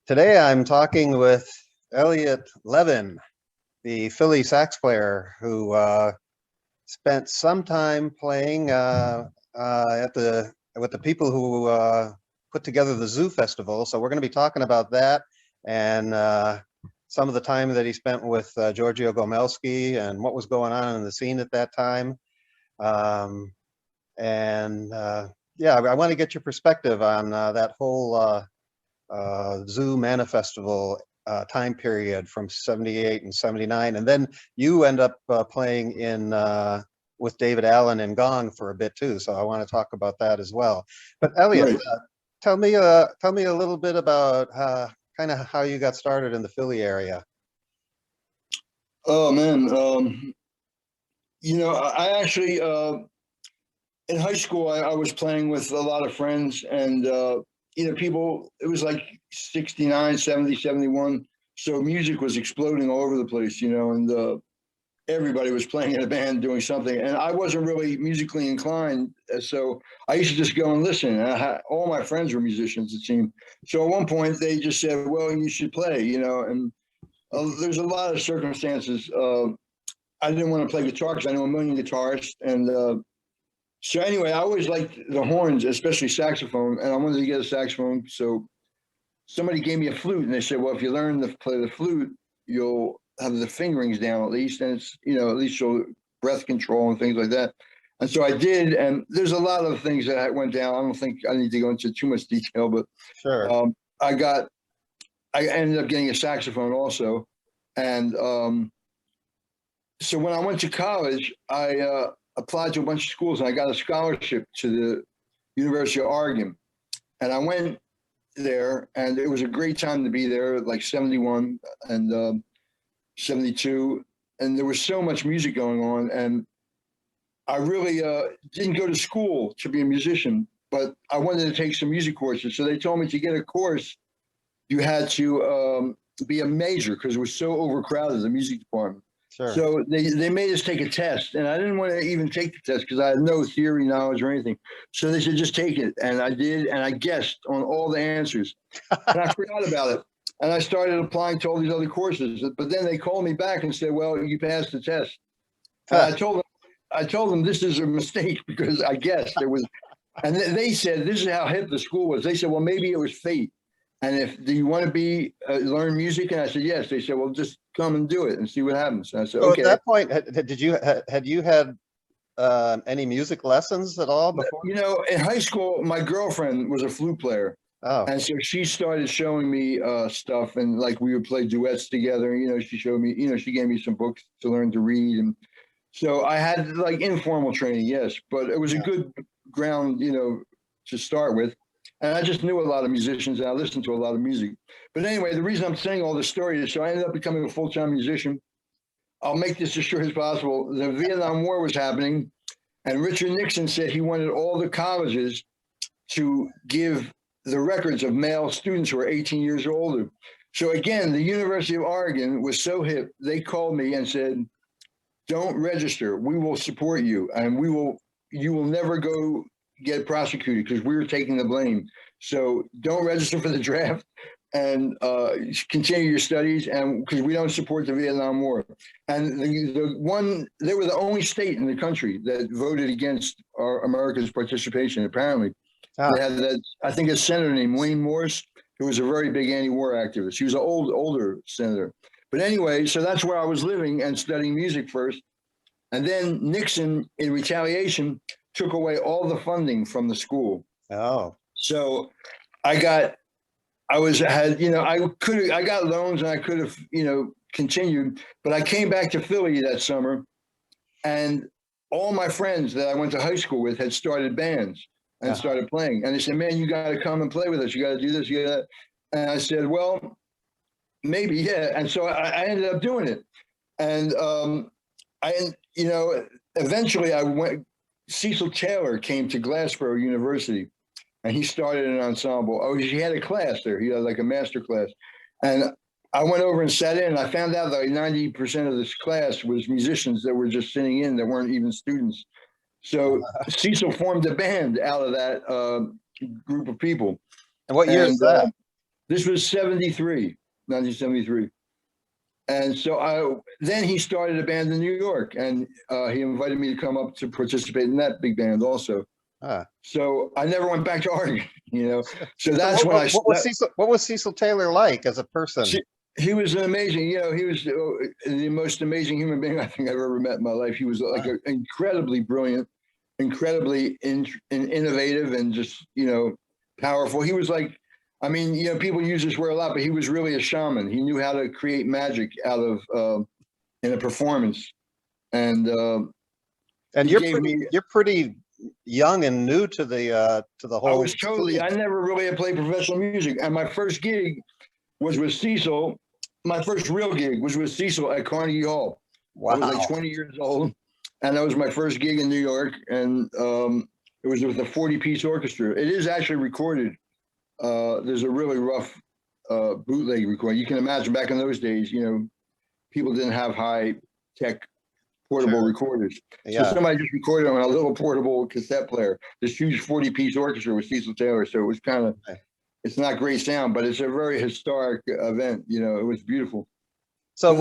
Today I'm talking with Elliott Levin, the Philly sax player who spent some time playing with the people who put together the Zoo Festival. So we're going to be talking about that and some of the time that he spent with Giorgio Gomelsky and what was going on in the scene at that time. Yeah, I want to get your perspective on that whole Zoo Manifestival time period from 78 and 79. And then you end up playing in with David Allen and Gong for a bit too. So I want to talk about that as well. But Elliott, Right. tell me a little bit about kind of how you got started in the Philly area. Oh man, I actually in high school I was playing with a lot of friends, and people. It was like 69, 70, 71. So music was exploding all over the place, and everybody was playing in a band doing something. And I wasn't really musically inclined, so I used to just go and listen. And all my friends were musicians, it seemed. So at one point they just said, "Well, you should play," and there's a lot of circumstances. I didn't want to play guitar because I know a million guitarists, and so anyway, I always liked the horns, especially saxophone, and I wanted to get a saxophone. So somebody gave me a flute, and they said, "Well, if you learn to play the flute, you'll have the fingerings down at least, and it's at least you'll breath control and things like that." And so I did, and there's a lot of things that went down. I don't think I need to go into too much detail, but Sure. I ended up getting a saxophone also, and so when I went to college, I applied to a bunch of schools, and I got a scholarship to the University of Oregon, and I went there, and it was a great time to be there, like 71 and 72, and there was so much music going on, and I really didn't go to school to be a musician, but I wanted to take some music courses. So they told me to get a course, you had to be a major because it was so overcrowded, the music department. Sure. So they made us take a test, and I didn't want to even take the test because I had no theory knowledge or anything. So they said, just take it. And I did, and I guessed on all the answers. And I forgot about it. And I started applying to all these other courses. But then they called me back and said, "Well, you passed the test." And I told them this is a mistake because I guessed it was. And they said, this is how hip the school was. They said, "Well, maybe it was fate. And do you want to be learn music?" And I said, "Yes." They said, "Well, just come and do it and see what happens." And I said, So "Okay." at that point, had you had any music lessons at all before? In high school, my girlfriend was a flute player. Oh, And so she started showing me stuff, and like we would play duets together. She showed me, she gave me some books to learn to read. And so I had like informal training, yes, but it was a good ground, to start with. And I just knew a lot of musicians, and I listened to a lot of music. But anyway, the reason I'm saying all this story is so I ended up becoming a full-time musician. I'll make this as short as possible. The Vietnam War was happening, and Richard Nixon said he wanted all the colleges to give the records of male students who are 18 years or older. So again, the University of Oregon was so hip, they called me and said, "Don't register. We will support you, and you will never go get prosecuted because we were taking the blame. So don't register for the draft and continue your studies, and because we don't support the Vietnam War." And they were the only state in the country that voted against America's participation, apparently. They had that, I think, a senator named Wayne Morse, who was a very big anti-war activist. He was an older senator. But anyway, so that's where I was living and studying music first. And then Nixon, in retaliation, took away all the funding from the school. Oh. So I got loans, and I could have, continued, but I came back to Philly that summer, and all my friends that I went to high school with had started bands and started playing. And they said, "Man, you got to come and play with us. You got to do this, you got to." And I said, "Well, maybe, yeah." And so I ended up doing it. And eventually I went. Cecil Taylor came to Glassboro University, and he started an ensemble. Oh, he had a class there. He had like a master class, and I went over and sat in, and I found out that like 90% of this class was musicians that were just sitting in that weren't even students. So Cecil formed a band out of that group of people. And what year is And that? this was 1973. And so then he started a band in New York, and he invited me to come up to participate in that big band also. So I never went back to Oregon, So that's when what was Cecil Taylor like as a person? He was an amazing, he was the most amazing human being I think I've ever met in my life. He was like incredibly brilliant, incredibly innovative, and just, powerful. He was like, I mean, people use this word a lot, but he was really a shaman. He knew how to create magic out of in a performance. And you're pretty young and new to the whole. I was I never really had played professional music, and my first gig was with Cecil. My first real gig was with Cecil at Carnegie Hall. Wow. I was like 20 years old, and that was my first gig in New York, and it was with a 40-piece orchestra. It is actually recorded. There's a really rough bootleg recording. You can imagine back in those days, people didn't have high-tech portable recorders. So somebody just recorded on a little portable cassette player, this huge 40-piece orchestra with Cecil Taylor. So it was kind of, it's not great sound, but it's a very historic event. It was beautiful. So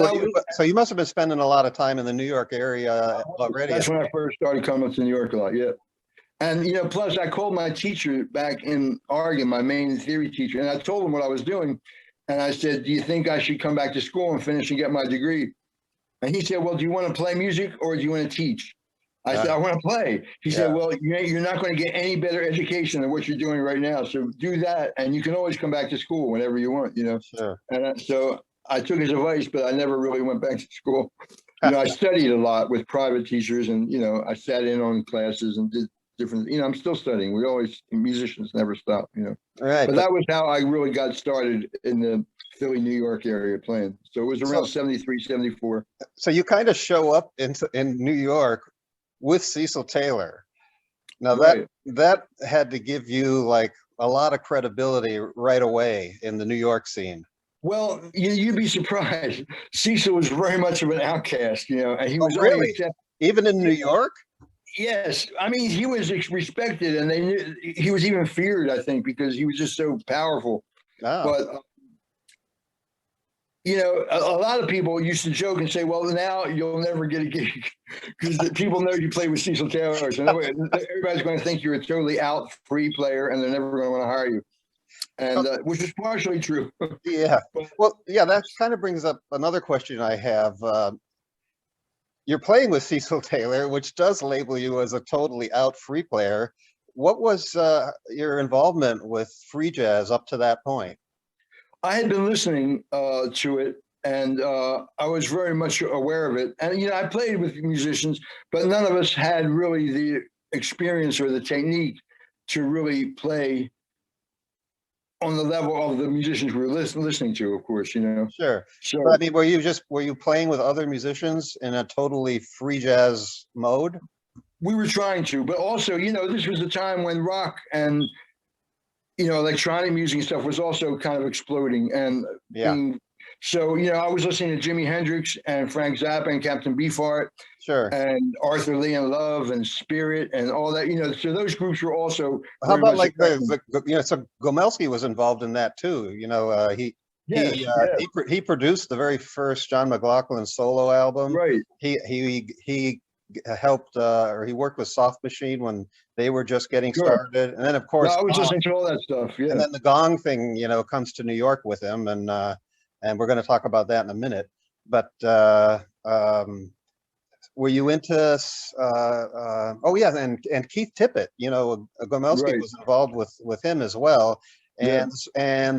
you must have been spending a lot of time in the New York area already. That's when I first started coming to New York a lot, yeah. And, plus I called my teacher back in Oregon, my main theory teacher, and I told him what I was doing. And I said, do you think I should come back to school and finish and get my degree? And he said, well, do you want to play music or do you want to teach? I said, I want to play. He said, well, you're not going to get any better education than what you're doing right now. So do that. And you can always come back to school whenever you want, Sure. And so I took his advice, but I never really went back to school. I studied a lot with private teachers, and, I sat in on classes and did different, I'm still studying. Musicians never stop, Right. But that was how I really got started in the Philly, New York area playing. So it was around 73, 74. So you kind of show up in New York with Cecil Taylor. Now that had to give you like a lot of credibility right away in the New York scene. Well, you'd be surprised. Cecil was very much of an outcast, and he was really even in New York. Yes, I mean, he was respected, and they knew he was even feared, I think, because he was just so powerful. But a lot of people used to joke and say, well, now you'll never get a gig because people know you play with Cecil Taylor. So everybody's going to think you're a totally out free player, and they're never going to want to hire you. And which is partially true. Yeah. Well, yeah, that kind of brings up another question I have. You're playing with Cecil Taylor, which does label you as a totally out free player. What was your involvement with free jazz up to that point? I had been listening to it, and I was very much aware of it. And, I played with musicians, but none of us had really the experience or the technique to really play on the level of the musicians we were listening to, of course, Sure. So, but, I mean, were you playing with other musicians in a totally free jazz mode? We were trying to, but also, this was a time when rock and, electronic music and stuff was also kind of exploding. And so, I was listening to Jimi Hendrix and Frank Zappa and Captain Beefheart. Sure. And Arthur Lee and Love and Spirit and all that, so those groups were also. How about like so Gomelsky was involved in that too. He produced the very first John McLaughlin solo album. Right. He helped or he worked with Soft Machine when they were just getting started, and then of course I was listening to all that stuff. Yeah. And then the Gong thing, comes to New York with him, and we're going to talk about that in a minute. But were you into? And Keith Tippett, Gomelsky was involved with him as well, and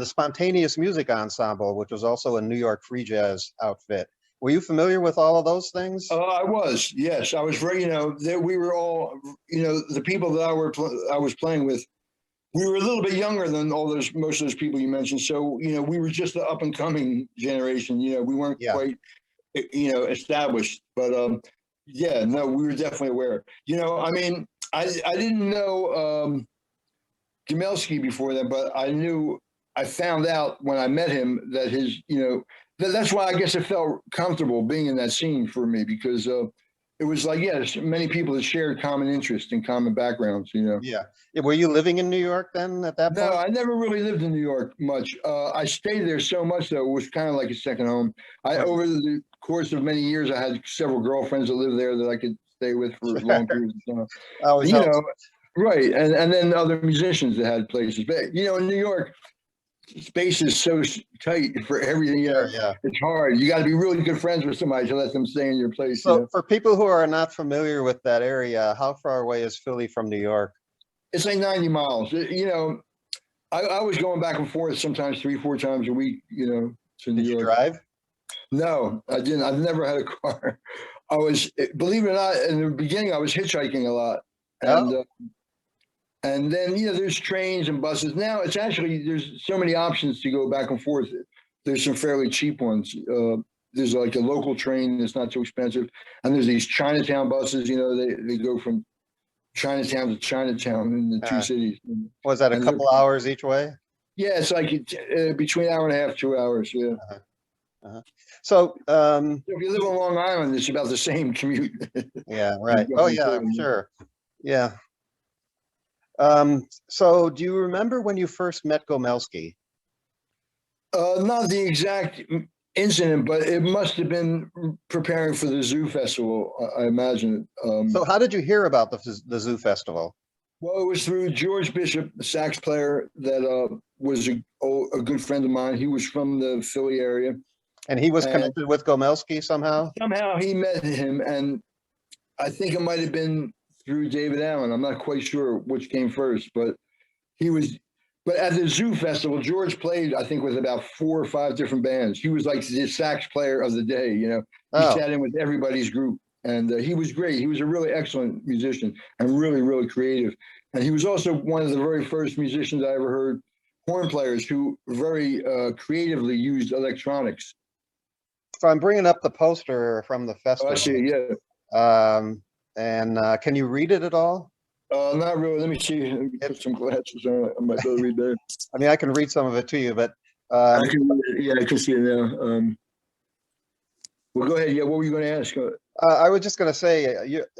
the Spontaneous Music Ensemble, which was also a New York free jazz outfit. Were you familiar with all of those things? I was, yes. I was very, we were all, the people that I was playing with, we were a little bit younger than most of those people you mentioned. So, we were just the up and coming generation. We weren't quite, established. But we were definitely aware. I mean, I didn't know Gomelsky before that, but I found out when I met him that his, that's why I guess it felt comfortable being in that scene for me, because it was like, yes, many people that shared common interests and common backgrounds, Yeah. Were you living in New York then at that No, point? I never really lived in New York much. I stayed there so much that it was kind of like a second home. Right. Over the course of many years, I had several girlfriends that lived there that I could stay with for Sure. long periods of time. Always You helps. know, right. And then other musicians that had places. But, in New York, space is so tight for everything. Sure, yeah. It's hard. You got to be really good friends with somebody to let them stay in your place. So for people who are not familiar with that area, how far away is Philly from New York? It's like 90 miles. I was going back and forth sometimes 3-4 times a week, to New Did you York. drive? No, I didn't. I've never had a car. Believe it or not, in the beginning, I was hitchhiking a lot. And then, there's trains and buses. Now it's actually, there's so many options to go back and forth. There's some fairly cheap ones. There's like a local train that's not too expensive. And there's these Chinatown buses, they go from Chinatown to Chinatown in the two cities. Was that a couple hours each way? Yeah, it's like between an hour and a half, 2 hours. Yeah. So if you live on Long Island, it's about the same commute. Yeah, right. Oh yeah, I'm sure. Yeah. So do you remember when you first met Gomelsky? Not the exact incident, but it must have been preparing for the Zoo Festival, I imagine. So how did you hear about the Zoo Festival? Well, it was through George Bishop, the sax player that was a good friend of mine. He was from the Philly area. And he was connected with Gomelsky somehow? Somehow he met him, and I think it might have been through David Allen. I'm not quite sure which came first, but at the Zoo Festival, George played, I think, with about 4 or 5 different bands. He was like the sax player of the day, He sat in with everybody's group, and he was great. He was a really excellent musician and really, really creative. And he was also one of the very first musicians I ever heard, horn players who very creatively used electronics. So I'm bringing up the poster from the festival. Oh, I see, yeah. Can you read it at all? Not really. Let me see. Let me put some glasses on. I might be able to read that. I mean, I can read some of it to you, but I can see it now. Well, go ahead. Yeah, what were you going to ask? I was just going to say,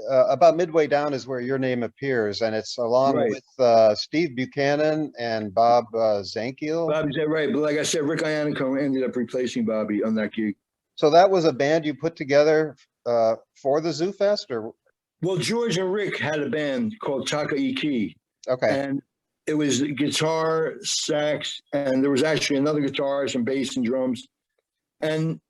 about midway down is where your name appears, and it's along with Steve Buchanan and Bob Zankiel. Bobby's that right? But like I said, Rick Ionico ended up replacing Bobby on that gig. So that was a band you put together for the Zoo Fest, or? Well, George and Rick had a band called Taka Iki. Okay. And it was guitar, sax, and there was actually another guitar, some bass and drums. And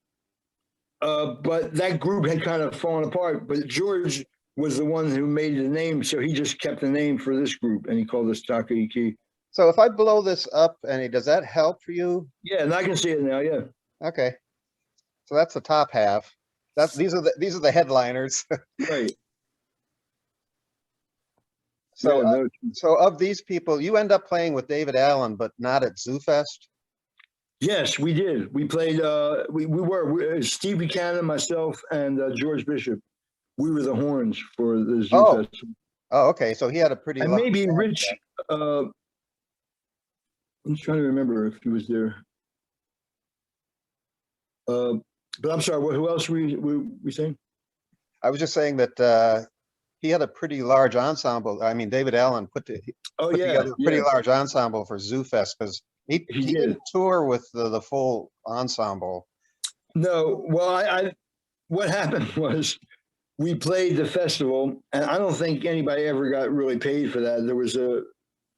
but that group had kind of fallen apart. But George was the one who made the name, so he just kept the name for this group, and he called us Taka Iki. So if I blow this up, does that help for you? Yeah, and I can see it now. Yeah. Okay. So that's the top half. These are the headliners. Right. So, so of these people, you end up playing with David Allen, but not at Zoo Fest? Yes, we did. We played. We were Steve Buchanan, myself, and George Bishop. We were the horns for the Zoo Festival. Oh, okay. So he had a pretty. And maybe Rich. I'm trying to remember if he was there. But I'm sorry. Who else were we saying? I was just saying that he had a pretty large ensemble. I mean, David Allen put together a pretty large ensemble for Zoo Fest, because he didn't tour with the full ensemble. No, well, what happened was we played the festival, and I don't think anybody ever got really paid for that. There was a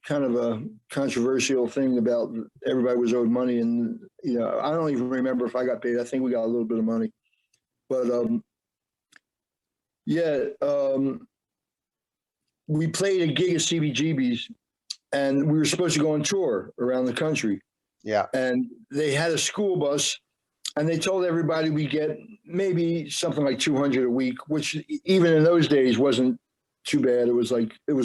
kind of a controversial thing about everybody was owed money, and I don't even remember if I got paid. I think we got a little bit of money, but we played a gig at CBGB's, and we were supposed to go on tour around the country. Yeah. And they had a school bus, and they told everybody we get maybe something like $200 a week, which even in those days wasn't too bad. It was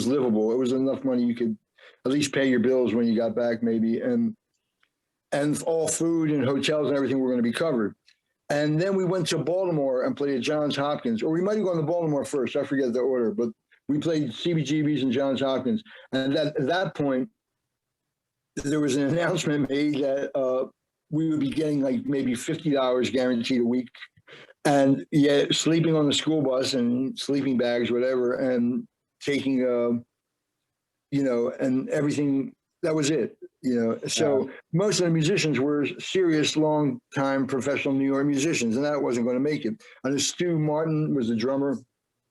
livable. It was enough money you could at least pay your bills when you got back, maybe. And all food and hotels and everything were going to be covered. And then we went to Baltimore and played at Johns Hopkins, or we might have gone to Baltimore first. I forget the order, but we played CBGB's and Johns Hopkins. And at that point, there was an announcement made that we would be getting like maybe $50 guaranteed a week, and yeah, sleeping on the school bus and sleeping bags, whatever, and taking and everything. That was it. So most of the musicians were serious, long-time professional New York musicians, and that wasn't going to make it. And Stu Martin was the drummer.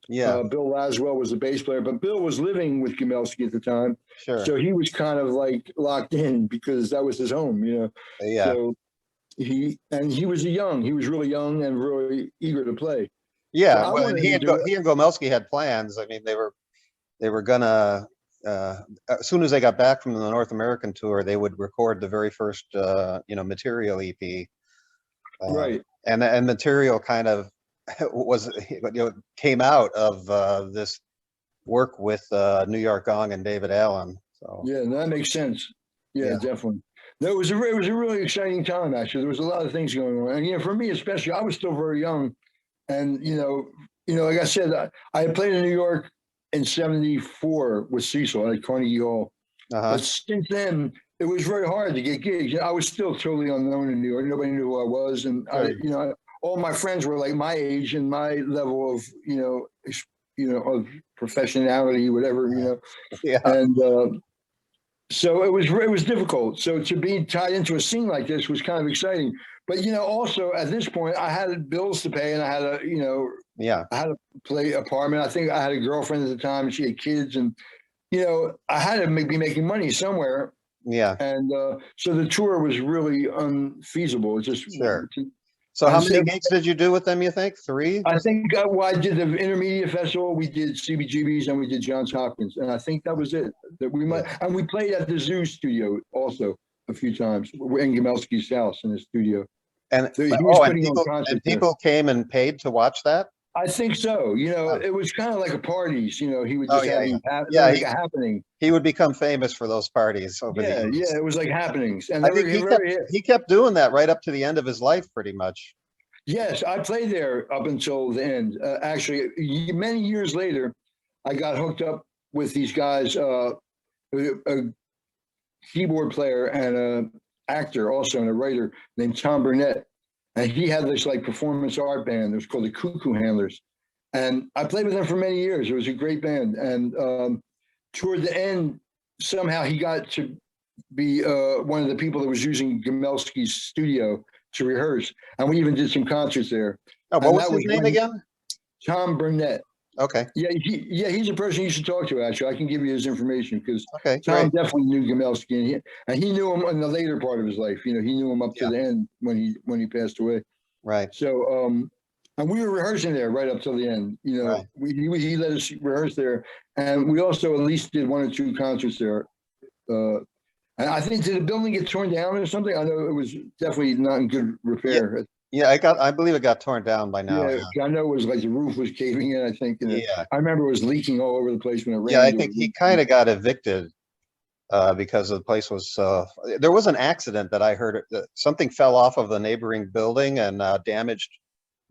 Yeah, Bill Laswell was the bass player, but Bill was living with Gomelsky at the time. sure. So he was kind of like locked in because that was his home, Yeah. So he was really young and really eager to play. Yeah, So I well, and wanted he to and do it. he and Gomelsky had plans. I mean, they were gonna as soon as they got back from the North American tour, they would record the very first Material EP. Right. And Material kind of was came out of this work with New York Gong and David Allen. So Yeah, that makes sense. Yeah, Yeah. definitely. No, it was a really exciting time. Actually, there was a lot of things going on, and for me especially, I was still very young, and like I said, I had played in New York in '74 with Cecil at Carnegie Hall, but since then it was very hard to get gigs. I was still totally unknown in New York. Nobody knew who I was, and Sure. all my friends were like my age and my level of of professionality, whatever. Yeah. And so it was difficult. So to be tied into a scene like this was kind of exciting. But also at this point, I had bills to pay, and I had I had to play apartment. I think I had a girlfriend at the time, and she had kids, and I had to be making money somewhere. Yeah. And so the tour was really unfeasible. It's just Sure. So how many so gigs did you do with them, you think? 3? I think I did the Intermediate Festival, we did CBGB's, and we did Johns Hopkins, and I think that was it. That we might, and we played at the Zoo studio also a few times. We're in Gomelsky's house in the studio. And So he was putting on people concerts there. came and paid to watch that? I think so. It was kind of like a parties. He would Oh, just yeah, have yeah. like a happening. He would become famous for those parties over the years. Yeah, it was like happenings, and I think he kept doing that right up to the end of his life, pretty much. Yes, I played there up until the end. Actually, many years later, I got hooked up with these guys, a keyboard player and an actor also, and a writer named Tom Burnett. And he had this like performance art band. It was called the Cuckoo Handlers. And I played with them for many years. It was a great band. And toward the end, somehow he got to be one of the people that was using Gomelsky's studio to rehearse, and we even did some concerts there. Oh, what was his name again? Tom Burnett. Okay. Yeah, he's a person you should talk to. Actually, I can give you his information because great. Tom definitely knew Gomelsky, and he knew him in the later part of his life. He knew him up to the end when he passed away. Right. So, and we were rehearsing there right up till the end. Right. He let us rehearse there, and we also at least did 1 or 2 concerts there. And I think, did the building get torn down or something? I know it was definitely not in good repair. Yeah, I believe it got torn down by now. Yeah. I know it was like the roof was caving in, I think. And Yeah. I remember it was leaking all over the place when it rained. Yeah, I think he kind of got evicted because the place was, there was an accident that I heard, something fell off of the neighboring building and damaged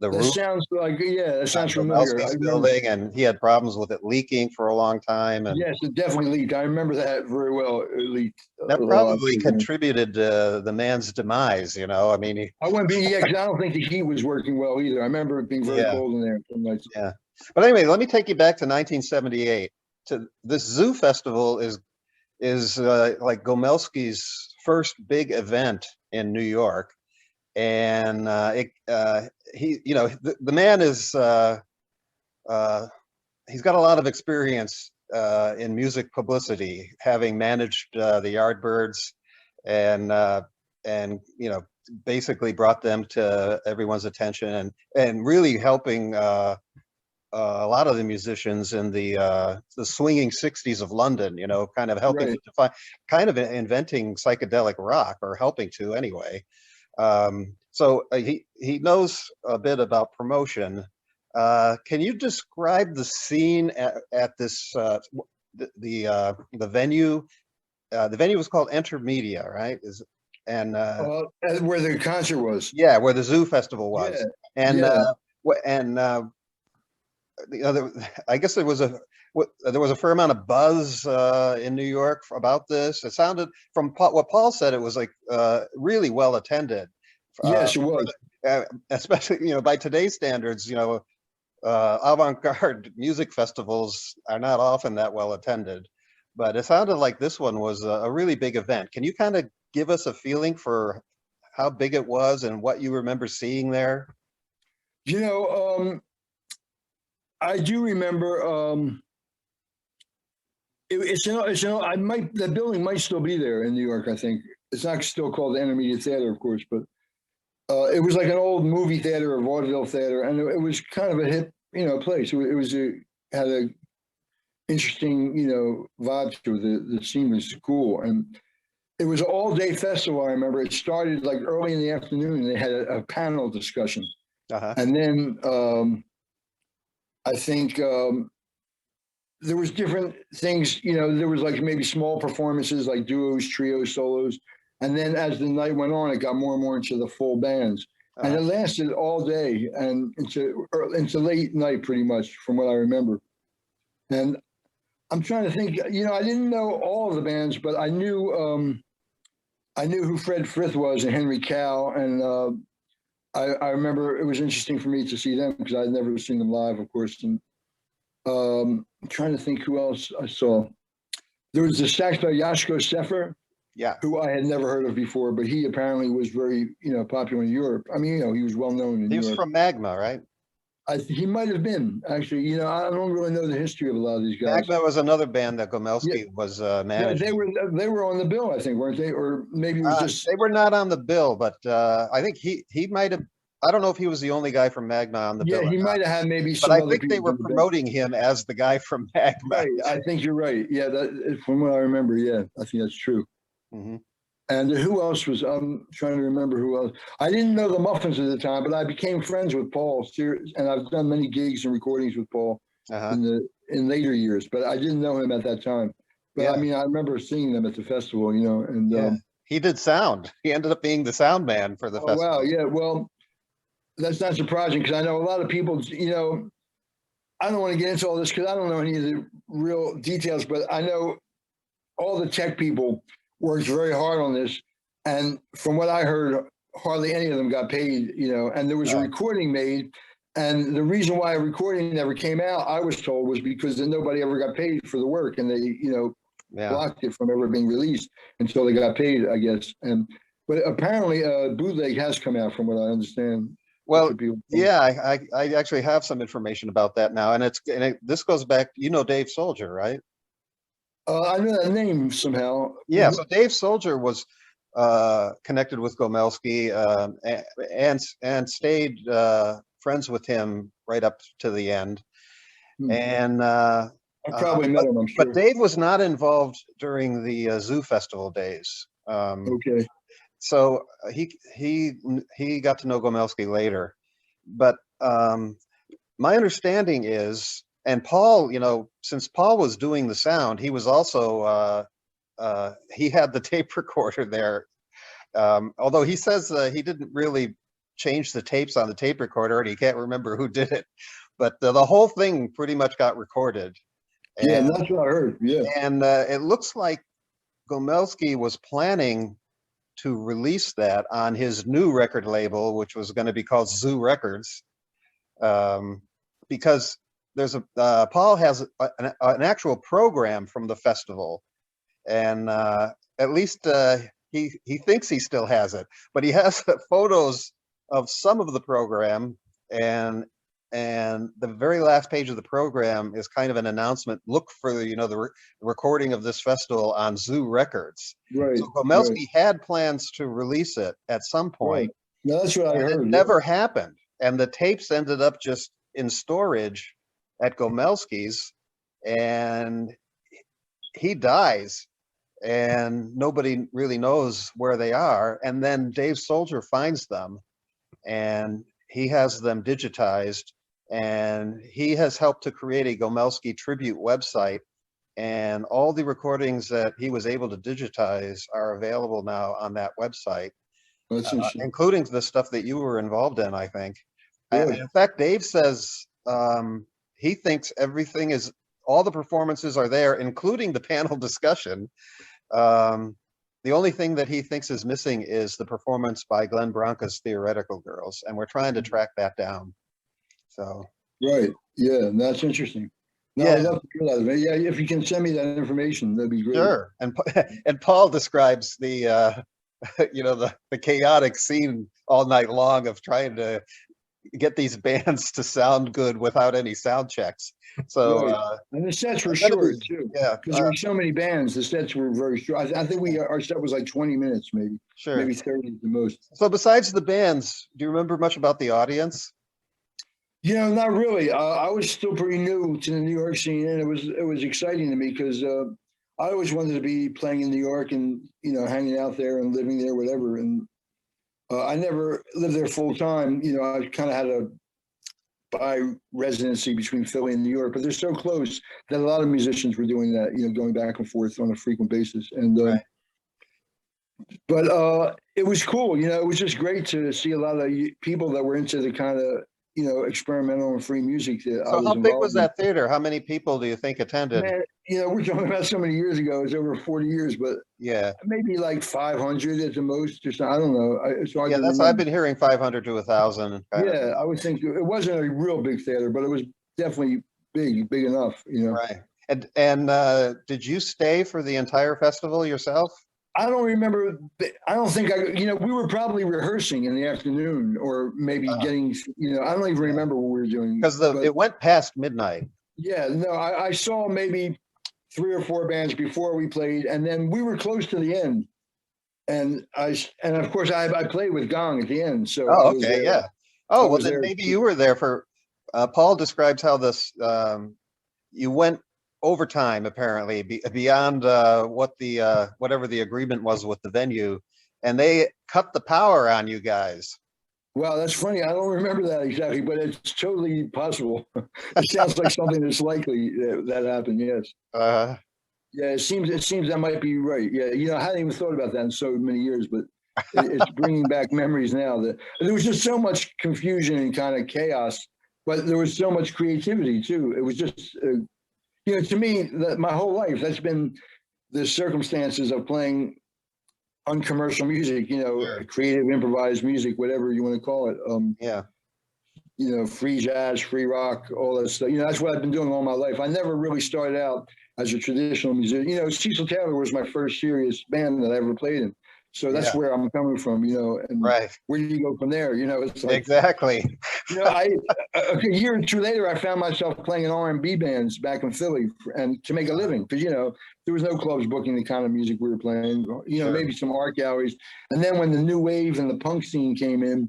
the That roof. sounds like, that sounds familiar. Building, and he had problems with it leaking for a long time. And yes, it definitely leaked. I remember that very well. It leaked. That probably contributed to the man's demise. I mean, I wouldn't be. Yeah, because I don't think the heat was working well either. I remember it being very cold in there. Yeah, but anyway, let me take you back to 1978. To this Zoo Festival is like Gomelsky's first big event in New York. And he, the man is he's got a lot of experience in music publicity, having managed the Yardbirds and basically brought them to everyone's attention and really helping a lot of the musicians in the swinging 60s of London, kind of helping to define, kind of inventing psychedelic rock, or helping to anyway. So he knows a bit about promotion. Can you describe the scene at this the venue? The venue was called Intermedia, right? Where the concert was. Yeah, where the Zoo Festival was. Yeah. And the other, I guess there was there was a fair amount of buzz in New York about this. It sounded from what Paul said, it was like really well attended. Yes, it was. Especially, by today's standards, avant-garde music festivals are not often that well attended, but it sounded like this one was a really big event. Can you kind of give us a feeling for how big it was and what you remember seeing there? I do remember. The building might still be there in New York. I think it's not still called the Intermediate Theater, of course, but it was like an old movie theater or vaudeville theater, and it was kind of a hip, place. Had a interesting, vibe to it. The scene was cool, and it was an all-day festival. I remember it started like early in the afternoon. They had a panel discussion, and then I think there was different things. There was like maybe small performances, like duos, trios, solos. And then as the night went on, it got more and more into the full bands. And it lasted all day and into late night, pretty much, from what I remember. And I'm trying to think, I didn't know all of the bands, but I knew who Fred Frith was and Henry Cow. And I remember it was interesting for me to see them because I'd never seen them live, of course. And I'm trying to think who else I saw. There was the sax player Yashko Sefer. Yeah, who I had never heard of before, but he apparently was very, popular in Europe. I mean, he was well known in Europe. He was from Magma, right? He might have been, actually. I don't really know the history of a lot of these guys. Magma was another band that Gomelsky was managing. Yeah, they were on the bill, I think, weren't they? Or maybe it was just they were not on the bill, but I think he might have. I don't know if he was the only guy from Magma on the bill. Yeah, he might have had maybe some. But I think they were promoting him as the guy from Magma. Right, I think you're right. Yeah, from what I remember, yeah, I think that's true. Mm-hmm. And who else was? I'm trying to remember who else. I didn't know the Muffins at the time, but I became friends with Paul. And I've done many gigs and recordings with Paul in later years, but I didn't know him at that time. But I mean, I remember seeing them at the festival, and he did sound. He ended up being the sound man for the festival. Wow, yeah. Well, that's not surprising because I know a lot of people. I don't want to get into all this because I don't know any of the real details, but I know all the tech people worked very hard on this, and from what I heard, hardly any of them got paid. And there was a recording made, and the reason why a recording never came out, I was told, was because nobody ever got paid for the work, and they, blocked it from ever being released until they got paid, I guess. But apparently, bootleg has come out, from what I understand. Well, yeah, I actually have some information about that now, and this goes back. Dave Soldier, right? I know that name somehow. Yeah, so Dave Soldier was connected with Gomelsky and stayed friends with him right up to the end. And I probably met him, I'm sure. But Dave was not involved during the Zoo Festival days. Okay. So he got to know Gomelsky later, but my understanding is, and Paul, since Paul was doing the sound, he was also he had the tape recorder there. Although he says he didn't really change the tapes on the tape recorder, and he can't remember who did it, but the whole thing pretty much got recorded. And that's what I heard. Yeah, and it looks like Gomelsky was planning to release that on his new record label, which was going to be called Zoo Records, because there's Paul has an actual program from the festival, and at least he thinks he still has it, but he has photos of some of the program, and the very last page of the program is kind of an announcement. Look for the recording of this festival on Zoo Records. Right. So Gomelsky had plans to release it at some point. Right. No, that's what I heard. It never happened, and the tapes ended up just in storage at Gomelsky's, and he dies, and nobody really knows where they are. And then Dave Soldier finds them, and he has them digitized, and he has helped to create a Gomelsky tribute website, and all the recordings that he was able to digitize are available now on that website, including the stuff that you were involved in, I think. In fact, Dave says he thinks everything is all the performances are there, including the panel discussion. The only thing that he thinks is missing is the performance by Glenn Branca's Theoretical Girls, and we're trying to track that down. So Right. Yeah, that's interesting. No, yeah, I'd love to hear that. Yeah, if you can send me that information, that'd be great. sure. And Paul describes the the chaotic scene all night long of trying to get these bands to sound good without any sound checks. So Right. And the sets were it's gonna be- short too, yeah, because there were so many bands. The sets were very short. I think our set was like 20 minutes, sure. maybe 30 at the most. So besides the bands, do you remember much about the audience? You know, not really. I was still pretty new to the New York scene, and it was exciting to me because I always wanted to be playing in New York and hanging out there and living there, whatever. And I never lived there full time. I kind of had a by residency between Philly and New York, but they're so close that a lot of musicians were doing that. Going back and forth on a frequent basis. And Right. but it was cool. It was just great to see a lot of people that were into the kind of experimental and free music that I So was how big involved was in. that theater? How many people do you think attended? Man, we're talking about so many years ago. It's over 40 years, but Yeah. maybe like 500 at the most, or something. I don't know. It's hard Yeah, to I've remember. been hearing 500 to 1,000. Yeah, I would think it wasn't a real big theater, but it was definitely big enough. Right. And did you stay for the entire festival yourself? I don't remember. I don't think we were probably rehearsing in the afternoon or maybe getting, I don't even remember what we were doing. Because it went past midnight. Yeah, no, I saw maybe 3 or 4 bands before we played, and then we were close to the end. And of course I played with Gong at the end. So I was okay, there. yeah. Oh, well, was then there. maybe you were there for. Paul describes how this you went overtime apparently beyond whatever the agreement was with the venue, and they cut the power on you guys. Wow, that's funny. I don't remember that exactly, but it's totally possible. It sounds like something that's likely that happened. Yes. Yeah, it seems that might be right. Yeah, I hadn't even thought about that in so many years, but it's bringing back memories now. That there was just so much confusion and kind of chaos, but there was so much creativity too. It was just, to me, my whole life that's been the circumstances of playing uncommercial music. Creative, improvised music, whatever you want to call it. Free jazz, free rock, all that stuff. That's what I've been doing all my life. I never really started out as a traditional musician. Cecil Taylor was my first serious band that I ever played in. So that's where I'm coming from, and right. Where do you go from there? It's like, exactly. A year or two later, I found myself playing in R&B bands back in Philly and to make a living because, there was no clubs booking the kind of music we were playing, Sure. Maybe some art galleries. And then when the new wave and the punk scene came in,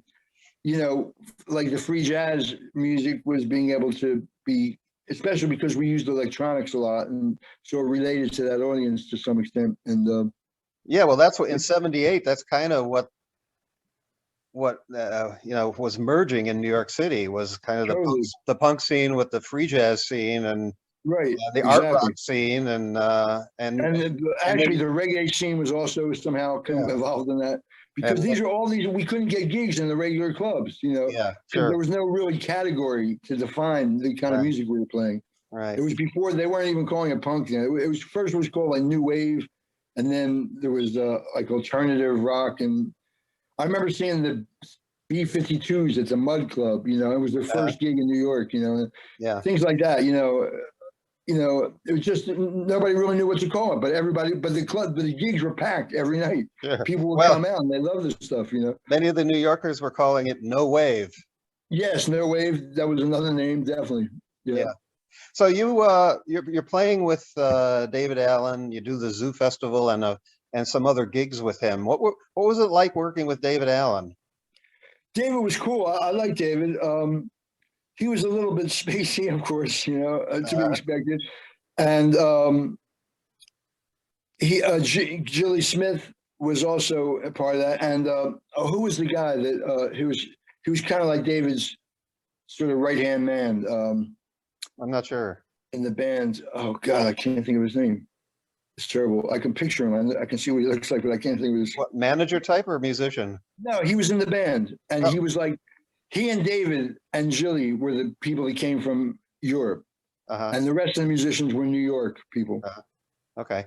like the free jazz music was being able to be, especially because we used electronics a lot and so it related to that audience to some extent. And yeah, well, that's what in '78. That's kind of what was merging in New York City was kind of the punk scene with the free jazz scene and right, the art rock scene and actually the reggae scene was also somehow involved in that. Because we couldn't get gigs in the regular clubs, Yeah, sure. There was no really category to define the kind of music we were playing. Right. It was before they weren't even calling it punk. It was called like new wave, and then there was like alternative rock. And I remember seeing the B-52s at the Mud Club. It was their first gig in New York. Things like that. It was just nobody really knew what to call it, but the gigs were packed every night. Sure. People would come out and they love this stuff, Many of the New Yorkers were calling it no wave. Yes, no wave. That was another name, definitely. Yeah. So you're playing with Daevid Allen. You do the Zoo Festival and some other gigs with him. What was it like working with Daevid Allen? Daevid was cool. I like Daevid. He was a little bit spacey, of course, to be expected. And Gilly Smith was also a part of that. And who was the guy that he was kind of like David's sort of right-hand man. I'm not sure. In the band. Oh, God, I can't think of his name. It's terrible. I can picture him. I can see what he looks like, but I can't think of his. What, manager type or musician? No, he was in the band. And he was like, he and David and Gilly were the people that came from Europe. Uh-huh. and the rest of the musicians were New York people. Okay.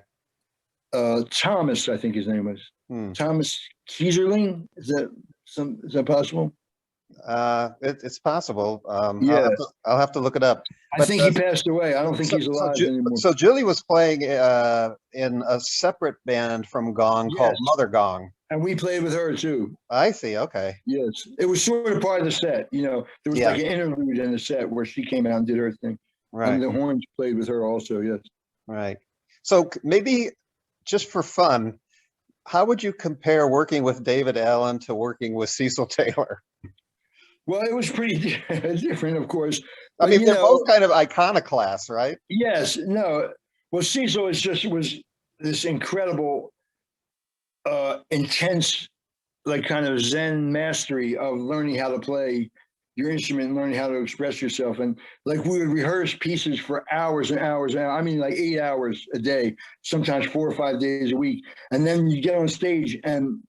Thomas, I think his name was Hmm. Thomas Kieserling. Is that possible? It's possible. Yeah. I'll have to look it up. I But think he passed away. I don't think he's alive anymore. so Julie was playing in a separate band from Gong called Yes. Mother Gong. And we played with her too. I see. Okay. Yes. It was sort of part of the set. You know, there was Yeah. like an interlude in the set where she came out and did her thing. Right. And the horns played with her also. Yes. Right. So maybe just for fun, how would you compare working with Daevid Allen to working with Cecil Taylor? Well, it was pretty different, of course. I But, mean, they're both kind of iconoclasts, right? Yes. No. Well, Cecil was this incredible, intense, like kind of Zen mastery of learning how to play your instrument and learning how to express yourself. And like we would rehearse pieces for hours and hours and hours. I mean, like 8 hours a day, sometimes 4 or 5 days a week. And then you get on stage and,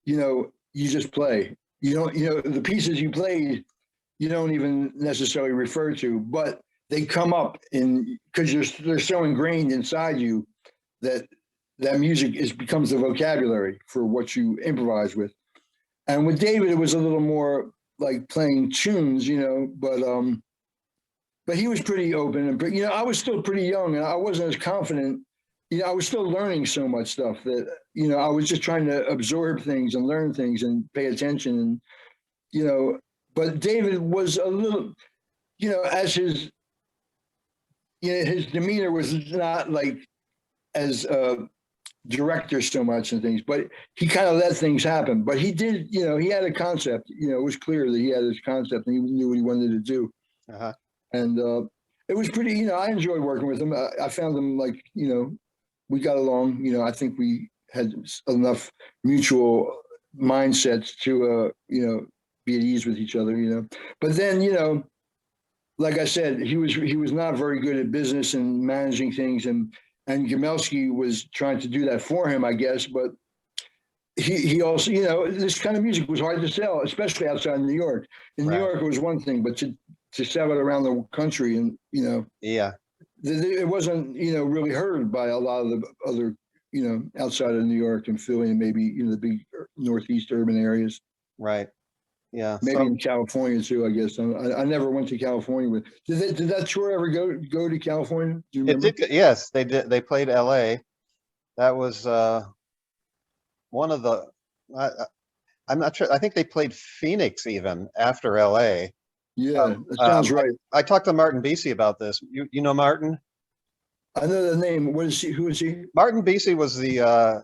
you just play. The pieces you played, you don't even necessarily refer to, but they come up because they're so ingrained inside you that music becomes the vocabulary for what you improvise with. And with Daevid, it was a little more like playing tunes, but he was pretty open. And, I was still pretty young and I wasn't as confident. I was still learning so much stuff that, I was just trying to absorb things and learn things and pay attention. And, but Daevid was a little, as his demeanor was not like as director so much and things, but he kind of let things happen. But he did, he had a concept. It was clear that he had his concept and he knew what he wanted to do. Uh-huh. And it was pretty. I enjoyed working with him. I found him like, we got along. I think we had enough mutual mindsets to, be at ease with each other. But then, like I said, he was not very good at business and managing things, and Gomelsky was trying to do that for him, I guess. But he also, this kind of music was hard to sell, especially outside of New York. In New York, it was one thing, but to sell it around the country, and yeah, it wasn't really heard by a lot of the other outside of New York and Philly and maybe the big Northeast urban areas. Right. Yeah. Maybe in California too, I guess. I never went to California with. Did that tour ever go to California? Do you remember? It did. Yes, they did. They played LA. That was one of the. I'm not sure. I think they played Phoenix even after LA. Yeah, that sounds right. I talked to Martin Beasey about this. You know Martin? I know the name. What is he? Who is he? Martin Beasey was the.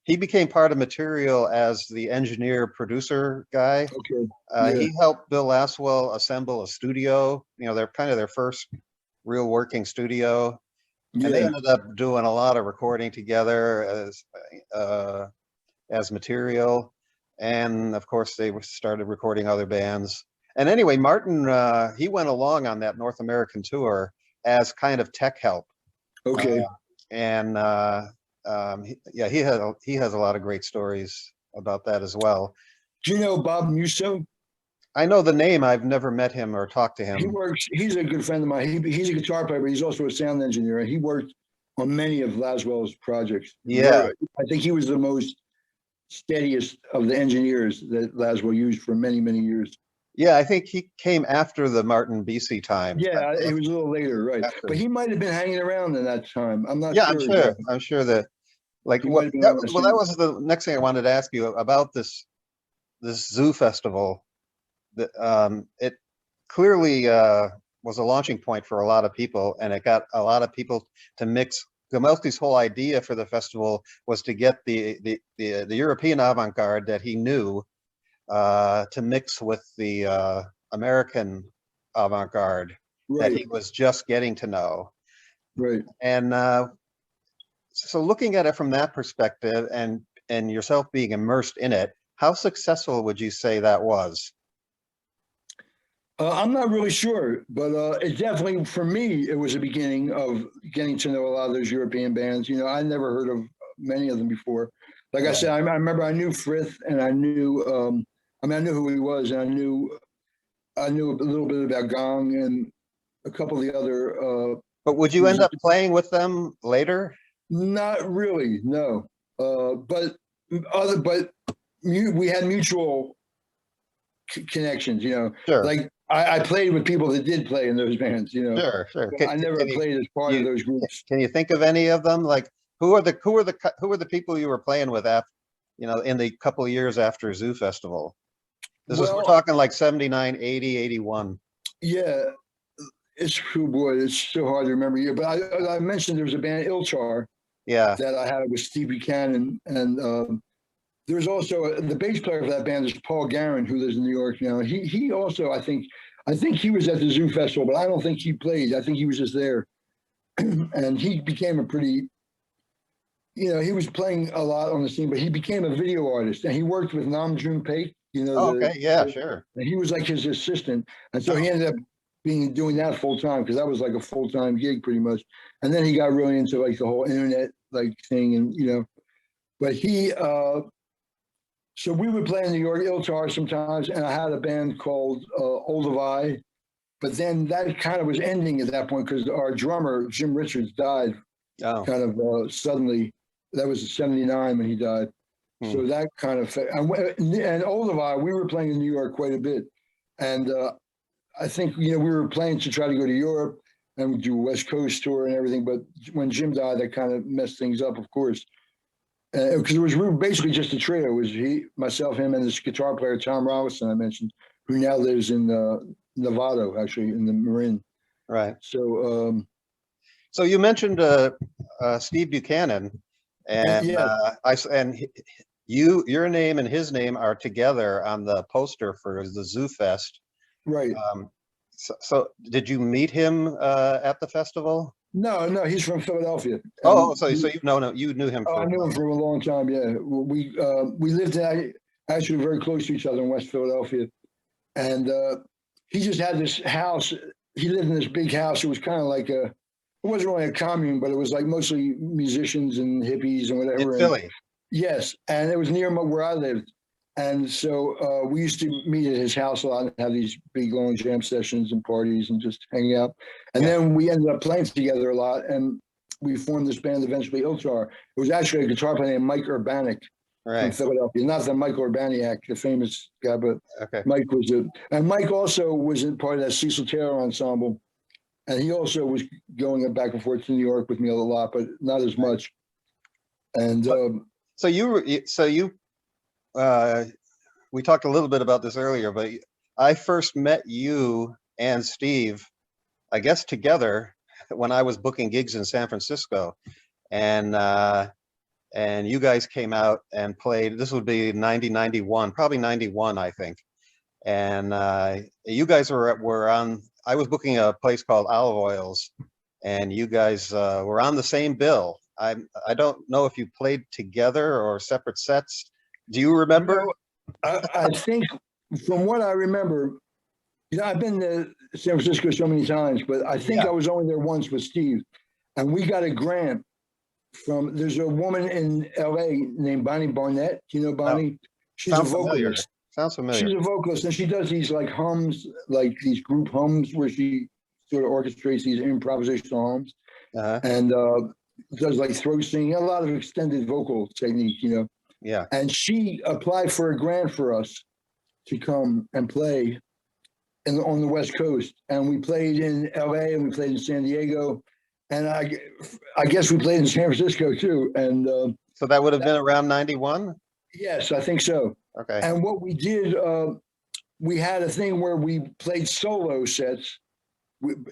He became part of Material as the engineer producer guy. Okay. Yeah. He helped Bill Laswell assemble a studio. They're kind of their first real working studio. Yeah. And they ended up doing a lot of recording together as Material. And of course, they started recording other bands. And anyway, Martin, he went along on that North American tour as kind of tech help. Okay. He has a lot of great stories about that as well. Do you know Bob Musso? I know the name. I've never met him or talked to him. He's a good friend of mine. He's a guitar player, but he's also a sound engineer. And he worked on many of Laswell's projects. Yeah. I think he was the most steadiest of the engineers that Laswell used for many, many years. Yeah, I think he came after the Martin Beasey time. Yeah, it was a little later, right? After. But he might have been hanging around in that time. I'm not sure. Yeah, I'm sure that. Like, that was the next thing I wanted to ask you about this zoo festival. That it clearly was a launching point for a lot of people, and it got a lot of people to mix. Gomelsky's whole idea for the festival was to get the European avant-garde that he knew to mix with the American avant-garde that he was just getting to know. Right. And so looking at it from that perspective and yourself being immersed in it, how successful would you say that was? I'm not really sure, but it definitely, for me, it was a beginning of getting to know a lot of those European bands. I never heard of many of them before. Like I said, I remember I knew Frith, and I knew, I knew who he was, and I knew a little bit about Gong, a couple of the other. But would you end up playing with them later? Not really, no. But we had mutual connections, Sure. Like I played with people that did play in those bands, Sure. I never played as part of those groups. Can you think of any of them? Like who are the people you were playing with after, in the couple of years after Zoo Festival? We're talking like 79, 80, 81. Yeah, it's so hard to remember. Yeah, but I mentioned there was a band Ilchar. Yeah. That I had with Steve Buchanan, and there's also the bass player for that band is Paul Guerin, who lives in New York now. He also I think he was at the Zoo Festival, but I don't think he played. I think he was just there, and he became a pretty. He was playing a lot on the scene, but he became a video artist, and he worked with Nam June Paik. Okay, yeah, sure. And he was like his assistant, and so he ended up doing that full time because that was like a full time gig pretty much. And then he got really into like the whole internet like thing, and but he. So we would play in New York Iltar sometimes, and I had a band called Olduvai, but then that kind of was ending at that point because our drummer Jim Richards died kind of suddenly. That was 79 when he died. So that kind of and Olduvai, we were playing in New York quite a bit, and I think we were planning to try to go to Europe and do a West Coast tour and everything. But when Jim died, that kind of messed things up, of course. Because we were basically just a trio. It was he, myself, him, and this guitar player Tom Robinson I mentioned, who now lives in Novato, actually in the Marin. Right. So, so you mentioned Steve Buchanan, and your name and his name are together on the poster for the Zoo Fest. Right. So did you meet him at the festival? No, he's from Philadelphia. So you knew him. I knew him for a long time. Yeah, we lived actually very close to each other in West Philadelphia, and he just had this house. He lived in this big house. It was kind of like it wasn't really a commune, but it was like mostly musicians and hippies and whatever. In Philly. Yes, and it was near where I lived. And so we used to meet at his house a lot and have these big long jam sessions and parties and just hang out. And then we ended up playing together a lot, and we formed this band eventually, Iltar. It was actually a guitar player named Mike Urbanic from Philadelphia. Not the Mike Urbaniak, the famous guy, but Mike was and Mike also was in part of that Cecil Taylor ensemble. And he also was going back and forth to New York with me a lot, but not as much. And we talked a little bit about this earlier, but I first met you and Steve, I guess, together when I was booking gigs in San Francisco, and you guys came out and played. This would be 91, probably 91, I think. And you guys were on. I was booking a place called Olive Oils, and you guys were on the same bill. I don't know if you played together or separate sets. Do you remember? I think from what I remember, I've been to San Francisco so many times, but I think I was only there once with Steve, and we got a grant from. There's a woman in L.A. named Bonnie Barnett. Do you know Bonnie? She's a vocalist. Sounds familiar. She's a vocalist, and she does these like hums, like these group hums, where she sort of orchestrates these improvisational hums, and does like throat singing, a lot of extended vocal technique, Yeah. And she applied for a grant for us to come and play on the West Coast. And we played in LA and we played in San Diego. And I guess we played in San Francisco too. And so that would have been around 91? Yes, I think so. Okay. And what we did, we had a thing where we played solo sets.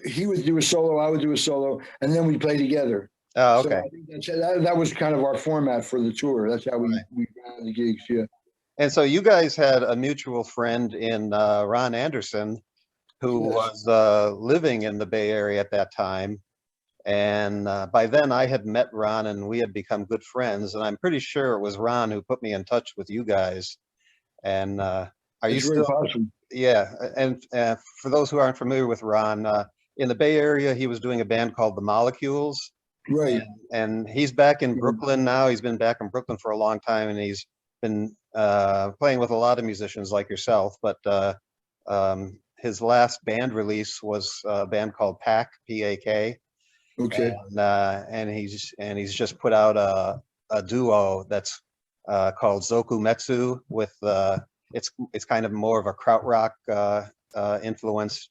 He would do a solo, I would do a solo, and then we play together. Oh, okay. So I think that was kind of our format for the tour. That's how we ran the gigs, yeah. And so you guys had a mutual friend in Ron Anderson, who was living in the Bay Area at that time. And by then I had met Ron and we had become good friends. And I'm pretty sure it was Ron who put me in touch with you guys. And are you still? Awesome. Yeah. And for those who aren't familiar with Ron, in the Bay Area, he was doing a band called The Molecules. Right. And he's back in Brooklyn now. He's been back in Brooklyn for a long time, and he's been playing with a lot of musicians like yourself. But his last band release was a band called Pack, P-A-K, Okay. and he's just put out a duo that's called Zokumetsu with it's kind of more of a krautrock influenced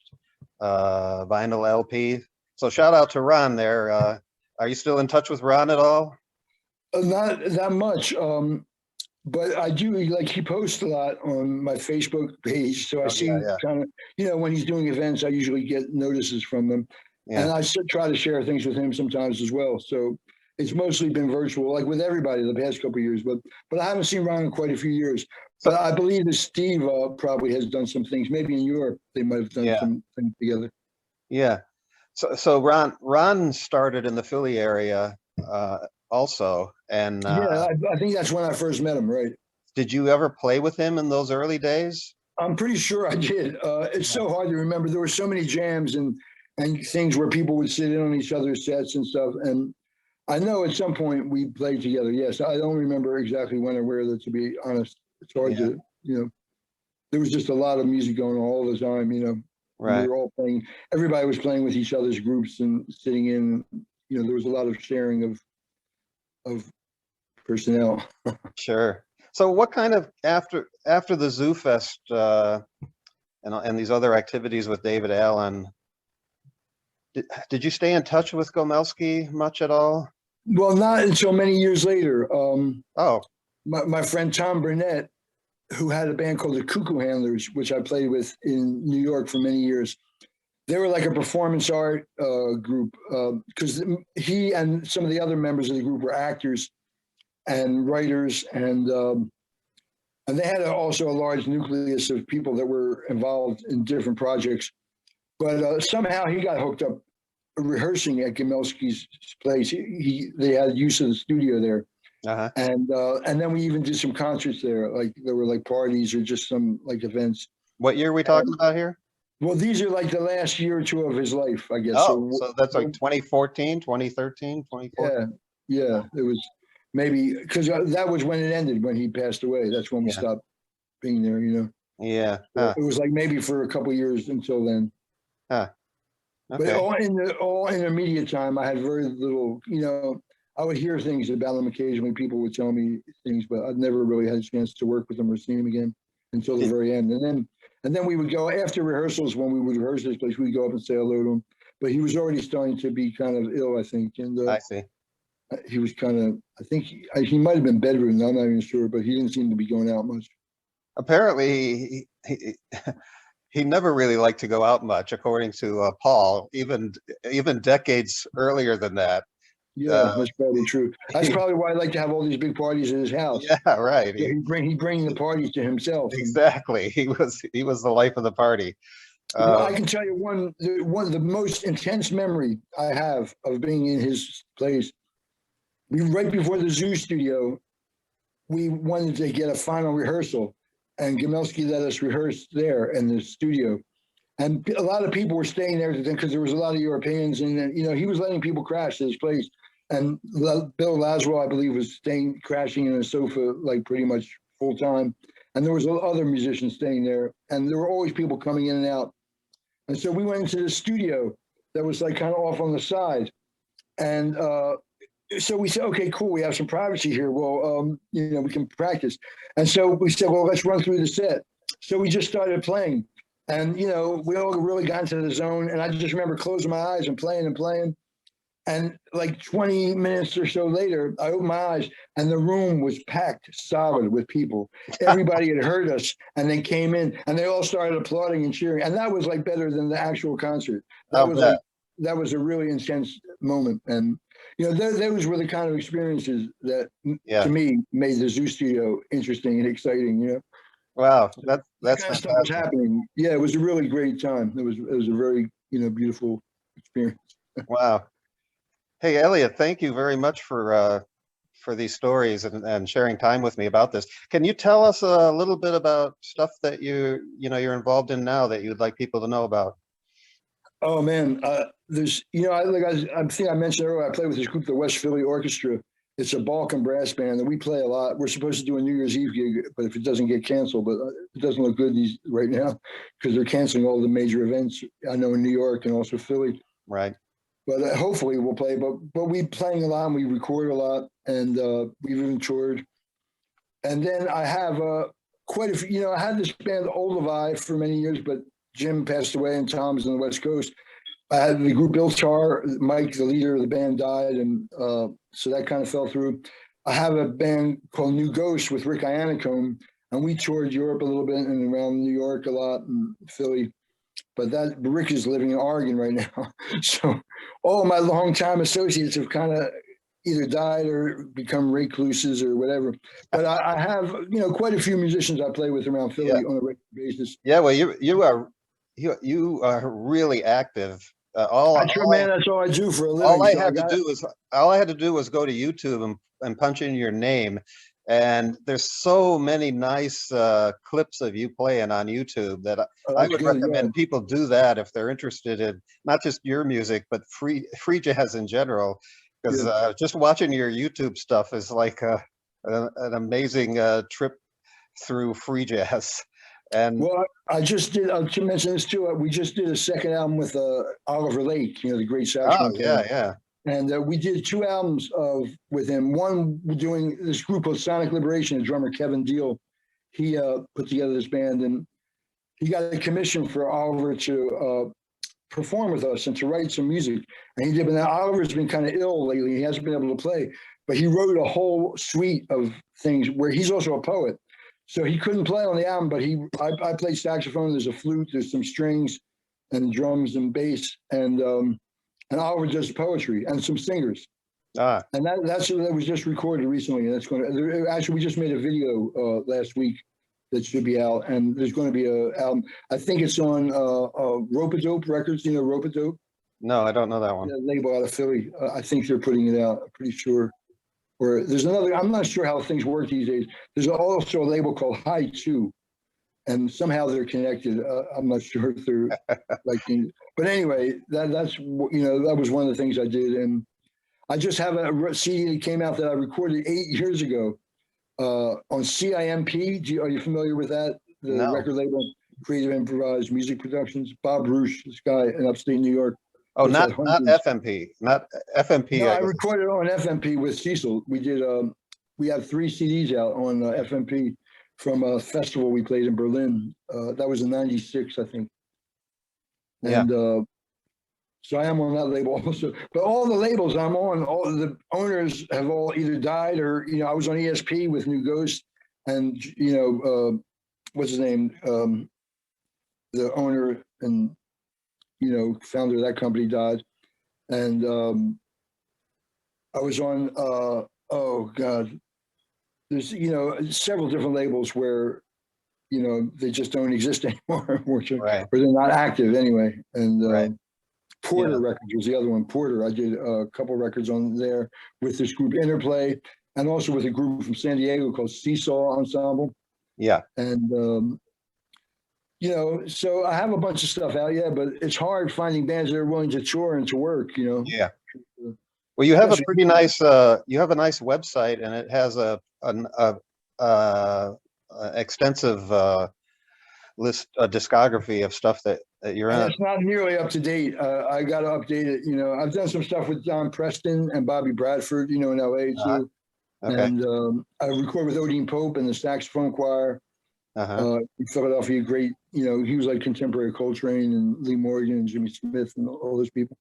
vinyl LP. So shout out to Ron there. Are you still in touch with Ron at all? Not that much. But I do, like, he posts a lot on my Facebook page. So I see Yeah. kind of, when he's doing events, I usually get notices from them. And Yeah. I try to share things with him sometimes as well. So it's mostly been virtual, like with everybody the past couple of years. But I haven't seen Ron in quite a few years. So, But I believe that Steve probably has done some things. Maybe in Europe, they might have done some things together. yeah. So Ron started in the Philly area also, and Yeah, I think that's when I first met him, right? did you ever play with him in those early days? I'm pretty sure I did. It's so hard to remember. There were so many jams and things where people would sit in on each other's sets and stuff. And I know at some point we played together. Yes, I don't remember exactly when or where. That, to be honest, it's hard to There was just a lot of music going on all the time. Right. We were all playing. Everybody was playing with each other's groups and sitting in. There was a lot of sharing of personnel. Sure. So what kind of after the Zoo Fest and these other activities with David Allen, did you stay in touch with Gomelsky much at all? Well, not until many years later. Oh, My friend Tom Burnett, who had a band called the Cuckoo Handlers, which I played with in New York for many years. They were like a performance art group because he and some of the other members of the group were actors and writers, and they had also a large nucleus of people that were involved in different projects. But somehow he got hooked up rehearsing at Gomelsky's place. They had use of the studio there. uh-huh. And then we even did some concerts there. Like there were like parties or just some like events. What year are we talking about here? Well, these are like the last year or two of his life, I guess. Oh, so that's like 2014, 2013, 2014. Yeah. It was maybe because that was when it ended, when he passed away. That's when we stopped being there, Yeah. It was like maybe for a couple of years until then. Okay. But all intermediate time, I had very little, I would hear things about him occasionally. People would tell me things, but I'd never really had a chance to work with him or see him again until the very end. And then we would go after rehearsals. When we would rehearse this place, we'd go up and say hello to him. But he was already starting to be kind of ill, I think. And I see. he was kind of, I think he might have been bedridden. I'm not even sure, but he didn't seem to be going out much. Apparently, he never really liked to go out much, according to Paul, even decades earlier than that. Yeah, that's probably true. That's probably why I like to have all these big parties at his house. Yeah, right. So he bring the parties to himself. Exactly. He was the life of the party. I can tell you one of the most intense memory I have of being in his place. Right before the Zoo Studio, we wanted to get a final rehearsal, and Gomelsky let us rehearse there in the studio. And a lot of people were staying there because there was a lot of Europeans, and he was letting people crash at his place. And Bill Laswell, I believe, was crashing in a sofa like pretty much full time. And there was other musicians staying there, and there were always people coming in and out. And so we went into the studio that was like kind of off on the side, and so we said, okay, cool, we have some privacy here. Well, we can practice. And so we said, well, let's run through the set. So we just started playing. And, we all really got into the zone. And I just remember closing my eyes and playing and playing. And like 20 minutes or so later, I opened my eyes and the room was packed solid with people. Everybody had heard us and they came in and they all started applauding and cheering. And that was like better than the actual concert. That was a really intense moment. And, those were the kind of experiences that to me made the Zoo Studio interesting and exciting, Wow, that's kind of stuff was happening. Yeah, it was a really great time. It was a very, beautiful experience. Wow. Hey, Elliott, thank you very much for these stories and sharing time with me about this. Can you tell us a little bit about stuff that you're involved in now that you'd like people to know about? Oh man, there's I think I mentioned earlier I play with this group, the West Philly Orchestra. It's a Balkan brass band, and we play a lot. We're supposed to do a New Year's Eve gig, but if it doesn't get canceled, but it doesn't look good right now because they're canceling all the major events. I know in New York and also Philly. Right. But hopefully we'll play. But we playing a lot and we record a lot, and we've even toured. And then I have quite a few. You know, I had this band Old Levi for many years, but Jim passed away and Tom's on the West Coast. I had the group Iltar. Mike, the leader of the band, died, and so that kind of fell through. I have a band called New Ghost with Rick Iannacone, and we toured Europe a little bit and around New York a lot and Philly. But Rick is living in Oregon right now. So all of my longtime associates have kind of either died or become recluses or whatever. But I have, you know, quite a few musicians I play with around Philly on a regular basis. Yeah, well, you are really active. That's all I do for a living. All I had to do was go to YouTube and punch in your name, and there's so many nice clips of you playing on YouTube that I would recommend people do that if they're interested in not just your music but free jazz in general, because just watching your YouTube stuff is like an amazing trip through free jazz. And well, I just did. To mention this too, we just did a second album with Oliver Lake, you know, the great saxophone player. Yeah. And we did 2 albums with him. One doing this group called Sonic Liberation. The drummer Kevin Deal, he put together this band, and he got a commission for Oliver to perform with us and to write some music. And he did. But now Oliver's been kind of ill lately. He hasn't been able to play, but he wrote a whole suite of things where he's also a poet. So he couldn't play on the album, but I played saxophone. There's a flute, there's some strings, and drums and bass, and Oliver does poetry and some singers. And that was just recorded recently, and that's going to actually we just made a video last week that should be out, and there's going to be a album. I think it's on Rope-A-Dope Records. You know Rope-A-Dope? No, I don't know that one. A label out of Philly. I think they're putting it out. I'm pretty sure. Or there's another, I'm not sure how things work these days. There's also a label called High 2, and somehow they're connected. I'm not sure if they're like, but anyway, that's, you know, that was one of the things I did. And I just have a CD that came out that I recorded 8 years ago on CIMP. Are you familiar with that? The record label, Creative Improvised Music Productions. Bob Roosh, this guy in upstate New York. Oh, not FMP, not FMP. No, I recorded on FMP with Cecil. We did. We have 3 CDs out on FMP from a festival we played in Berlin. That was in '96, I think. And so I am on that label also. But all the labels I'm on, all the owners have all either died or, you know, I was on ESP with New Ghost, and you know, what's his name, the owner and, you know, founder of that company died. And I was on, oh God, there's, you know, several different labels where, you know, they just don't exist anymore, unfortunately, or they're not active anyway. And Porter Records was the other one. Porter, I did a couple records on there with this group Interplay, and also with a group from San Diego called Seesaw Ensemble. Yeah. And, you know, so I have a bunch of stuff out, but it's hard finding bands that are willing to tour and to work, you know. Yeah. Well, you have a pretty nice, you have a nice website, and it has an extensive list, a discography of stuff that you're in. It's not nearly up to date. I got to update it. You know, I've done some stuff with Don Preston and Bobby Bradford, you know, in LA too. Okay. And I record with Odine Pope and the saxophone choir. In Philadelphia, great, you know, he was like contemporary Coltrane and Lee Morgan and Jimmy Smith and all those people,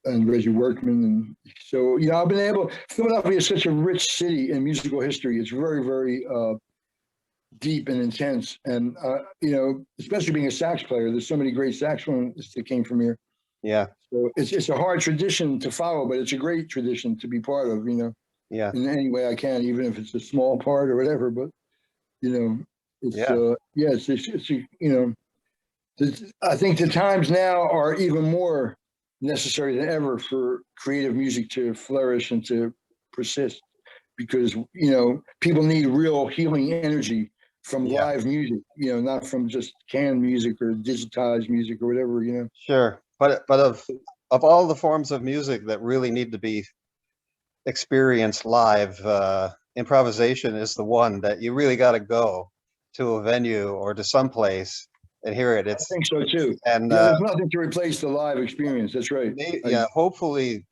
and Reggie Workman. And so, you know, I've been able, Philadelphia is such a rich city in musical history. It's very, very deep and intense. And, you know, especially being a sax player, there's so many great saxophonists that came from here. Yeah. So it's a hard tradition to follow, but it's a great tradition to be part of, you know. Yeah. In any way I can, even if it's a small part or whatever, but you know, it's it's you know, I think the times now are even more necessary than ever for creative music to flourish and to persist, because, you know, people need real healing energy from live music, you know, not from just canned music or digitized music or whatever, you know. Sure, but of all the forms of music that really need to be experience live, improvisation is the one that you really got to go to a venue or to someplace and hear it. I think so too. And Yeah, there's nothing to replace the live experience. That's right. yeah, hopefully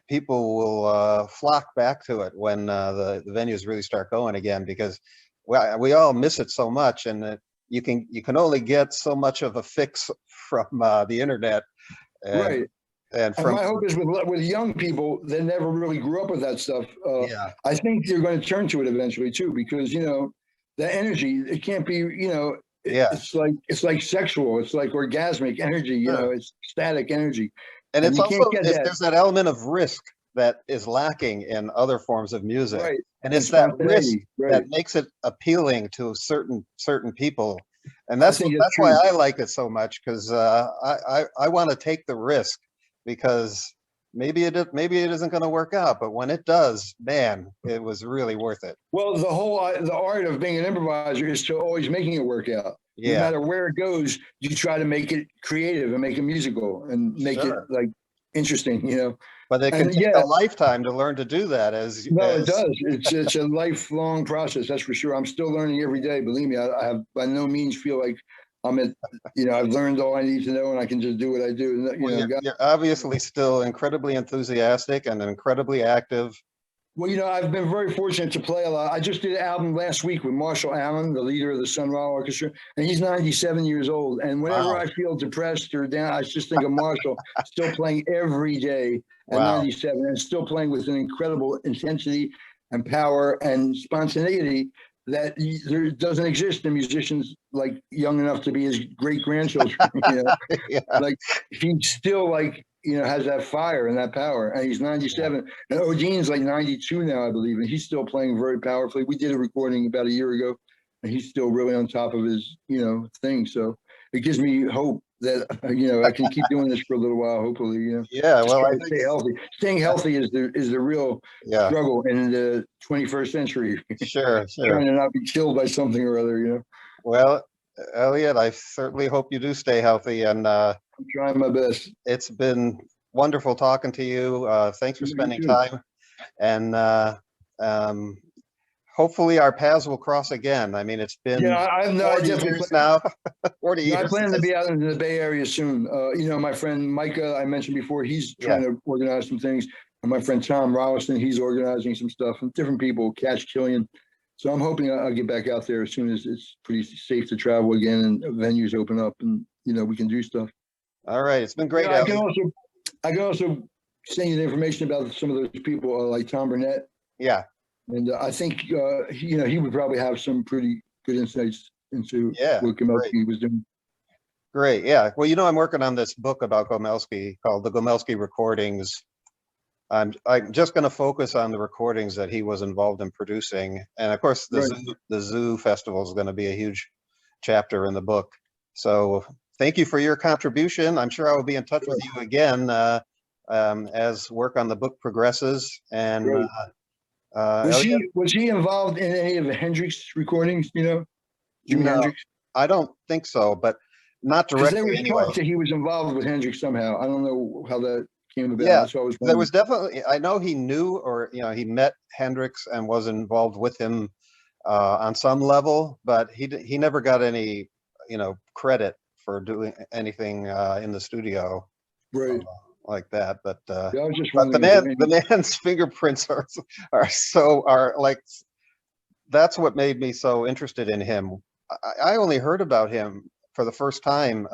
people will flock back to it when the venues really start going again, because we all miss it so much, and you can only get so much of a fix from the internet. Right. And And my hope is with young people that never really grew up with that stuff. yeah, I think they're going to turn to it eventually too, because the energy, it can't be, yeah, it's like sexual, it's like orgasmic energy, sure. it's static energy, And and it's you can't also get that. there's that element of risk that is lacking in other forms of music, Right. and And it's that risk spontaneity. Right. that makes it appealing to certain people, and I that's think it's why true. I like it so much, because I want to take the risk, because maybe it isn't going to work out, but when it does, man, it was really worth it. Well, the art of being an improviser is to always making it work out. No Yeah, matter where it goes, you try to make it creative and make it musical and make it sure. like interesting. But it can And take yeah, a lifetime to learn to do that, no, it does. It's a lifelong process. That's for sure. I'm still learning every day. Believe me, I have by no means feel like I'm at, I've learned all I need to know and I can just do what I do. Well, you're obviously still incredibly enthusiastic and incredibly active. Well, I've been very fortunate to play a lot. I just did an album last week with Marshall Allen, the leader of the Sun Ra Orchestra, and he's 97 years old. And whenever Wow. I feel depressed or down, I just think of Marshall still playing every day at Wow. 97 and still playing with an incredible intensity and power and spontaneity that there doesn't exist in musicians like young enough to be his great grandchildren. Yeah. Like he's still has that fire and that power, and he's 97. And Odine's like 92 now, I believe, and he's still playing very powerfully. We did a recording about a year ago, and he's still really on top of his, thing. So it gives me hope that I can keep doing this for a little while. Hopefully, Yeah. Just Well, try to stay healthy. Staying healthy is the real struggle in the 21st century. Sure. Trying to not be killed by something or other. Well, Elliott, I certainly hope you do stay healthy, and I'm trying my best. it's been wonderful talking to you. Thanks for spending time, and hopefully our paths will cross again. I mean, it's been I 40 years now. 40 years. I plan to be out in the Bay Area soon. My friend Micah, I mentioned before, he's trying to organize some things. And my friend Tom Rollison, he's organizing some stuff, and different people, Cash Killian. So I'm hoping I'll get back out there as soon as it's pretty safe to travel again and venues open up and, we can do stuff. All right. It's been great. I can also send you the information about some of those people like Tom Burnett. Yeah. And I think, he would probably have some pretty good insights into what Gomelsky was doing. Great. Yeah. Well, I'm working on this book about Gomelsky called The Gomelsky Recordings. I'm just going to focus on the recordings that he was involved in producing. And of course, the Zoo Festival is going to be a huge chapter in the book. So thank you for your contribution. I'm sure I will be in touch with you again as work on the book progresses. And was he involved in any of the Hendrix recordings? Jimi Hendrix? I don't think so, but not directly. There was anyway. talk that he was involved with Hendrix somehow. I don't know how that came about. Yeah, so there was definitely. I know he knew, or he met Hendrix and was involved with him on some level, but he never got any credit for doing anything in the studio. Right. Like that, but I was just but the man's fingerprints are like, that's what made me so interested in him. I only heard about him for the first time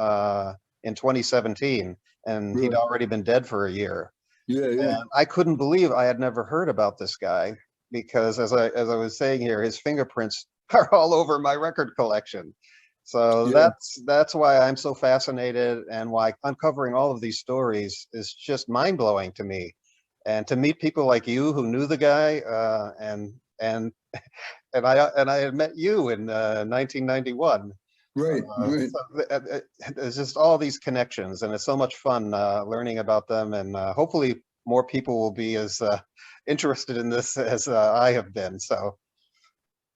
in 2017, and he'd already been dead for a year. Yeah. And I couldn't believe I had never heard about this guy, because as I was saying here, his fingerprints are all over my record collection. So that's why I'm so fascinated, and why uncovering all of these stories is just mind-blowing to me. And to meet people like you who knew the guy, and I had met you in 1991. Right. So there's just all these connections, and it's so much fun learning about them. And hopefully more people will be as interested in this as I have been. So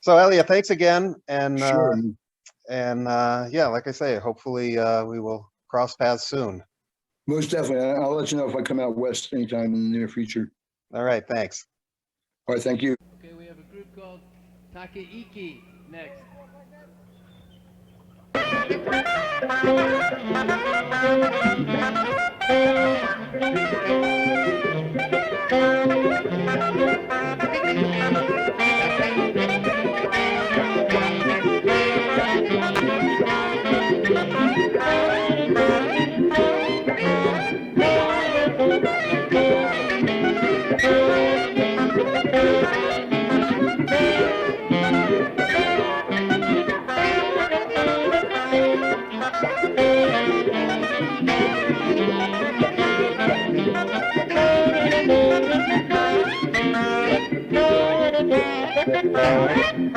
Elliott, thanks again. And sure. And like I say, hopefully we will cross paths soon. Most definitely. I'll let you know if I come out west anytime in the near future. All right, thanks. All right, thank you. Okay, we have a group called Takeiki next.